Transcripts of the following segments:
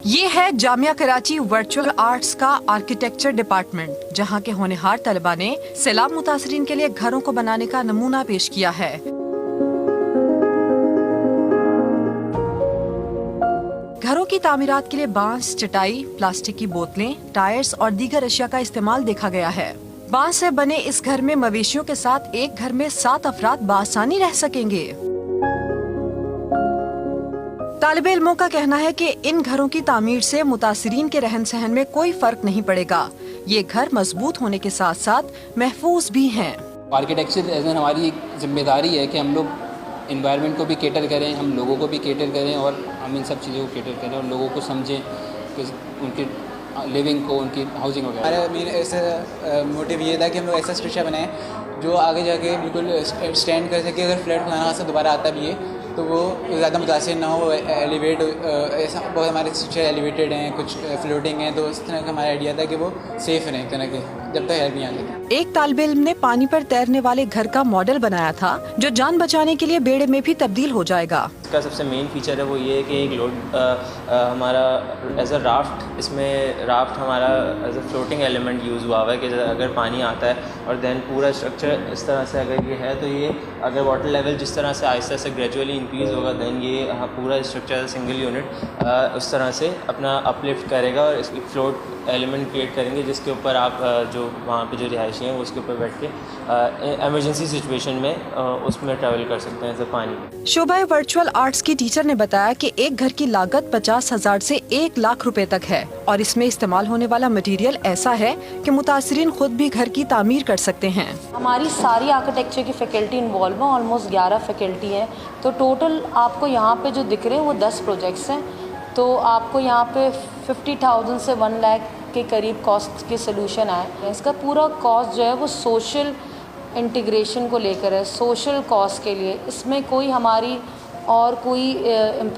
یہ ہے جامعہ Karachi virtual arts کا آرکیٹیکچر ڈپارٹمنٹ، جہاں کے ہونہار طلباء نے سیلاب متاثرین کے لیے گھروں کو بنانے کا نمونہ پیش کیا ہے۔ گھروں کی تعمیرات کے لیے بانس، چٹائی، پلاسٹک کی بوتلیں، ٹائرز اور دیگر اشیاء کا استعمال دیکھا گیا ہے۔ بانس سے بنے اس گھر میں مویشیوں کے ساتھ ایک گھر میں 7 افراد بآسانی رہ سکیں گے۔ طالب علموں کا کہنا ہے کہ ان گھروں کی تعمیر سے متاثرین کے رہن سہن میں کوئی فرق نہیں پڑے گا۔ یہ گھر مضبوط ہونے کے ساتھ ساتھ محفوظ بھی ہیں۔ آرکیٹیکچر ایز این ہماری ایک ذمہ داری ہے کہ ہم لوگ انوائرمنٹ کو بھی کیٹر کریں، ہم لوگوں کو بھی کیٹر کریں اور ہم ان سب چیزوں کو کیٹر کریں اور لوگوں کو سمجھیں کہ ان کی لیونگ کو، ان کی ہاؤسنگ وغیرہ۔ ہمارا مین ایسا موٹیو یہ تھا کہ ہم لوگ ایسا اسٹرکچر بنائیں جو آگے جا کے بالکل اسٹینڈ کر سکے۔ اگر فلیٹ خانہ سے دوبارہ آتا بھی ہے تو وہ زیادہ متاثر نہ ہو، ایلیویٹ ایسا بہت ہمارے اسٹرکچر ایلیویٹیڈ ہیں، کچھ فلوٹنگ ہیں، تو اس طرح کا ہمارا آئیڈیا تھا کہ وہ سیف رہیں طرح کے جب تک ہیلپ نہیں آ جاتی۔ ایک طالب علم نے پانی پر تیرنے والے گھر کا ماڈل بنایا تھا جو جان بچانے کے لیے بیڑے میں بھی تبدیل ہو جائے گا۔ اس کا سب سے مین فیچر ہے وہ یہ ہے کہ ایک لوڈ ہمارا ایز اے رافٹ، اس میں رافٹ ہمارا as a floating element use ہوا ہے کہ اگر پانی آتا ہے اور دین پورا اسٹرکچر اس طرح سے اگر یہ ہے تو یہ اگر واٹر لیول جس طرح سے آہستہ سے گریجولی انکریز ہوگا دین یہ پورا اسٹرکچر سنگل یونٹ اس طرح سے اپنا اپ لفٹ کرے گا اور اس کی فلوٹ ایلیمنٹ کریٹ کریں گے جس کے اوپر آپ جو وہاں پہ جو رہائشی ہیں وہ اس کے اوپر بیٹھ کے ایمرجنسی سچویشن میں اس میں ٹریول کر سکتے ہیں ایز اے پانی۔ شعبہ ورچوئل آرٹس کی ٹیچر نے بتایا کہ ایک گھر کی لاگت 50,000 سے 1 لاکھ روپے تک ہے اور اس میں استعمال ہونے والا مٹیریل ایسا ہے کہ متاثرین خود بھی گھر کی تعمیر کر سکتے ہیں۔ ہماری ساری آرکیٹیکچر کی فیکلٹی انوالو ہیں، آلموسٹ 11 فیکلٹی ہیں، تو ٹوٹل آپ کو یہاں پہ جو دکھ رہے ہیں وہ 10 پروجیکٹس ہیں، تو آپ کو یہاں پہ 50,000 سے 1 لاکھ کے قریب کاسٹ کے سلوشن آئے۔ اس کا پورا کاسٹ جو ہے وہ سوشل انٹیگریشن کو لے کر ہے، سوشل کاسٹ کے لیے، اس میں کوئی ہماری اور کوئی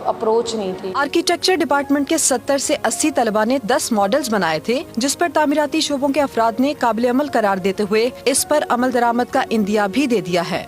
اپروچ نہیں تھی۔ آرکیٹیکچر ڈپارٹمنٹ کے 70 سے 80 طلباء نے 10 ماڈلز بنائے تھے جس پر تعمیراتی شعبوں کے افراد نے قابل عمل قرار دیتے ہوئے اس پر عمل درآمد کا عندیہ بھی دے دیا ہے۔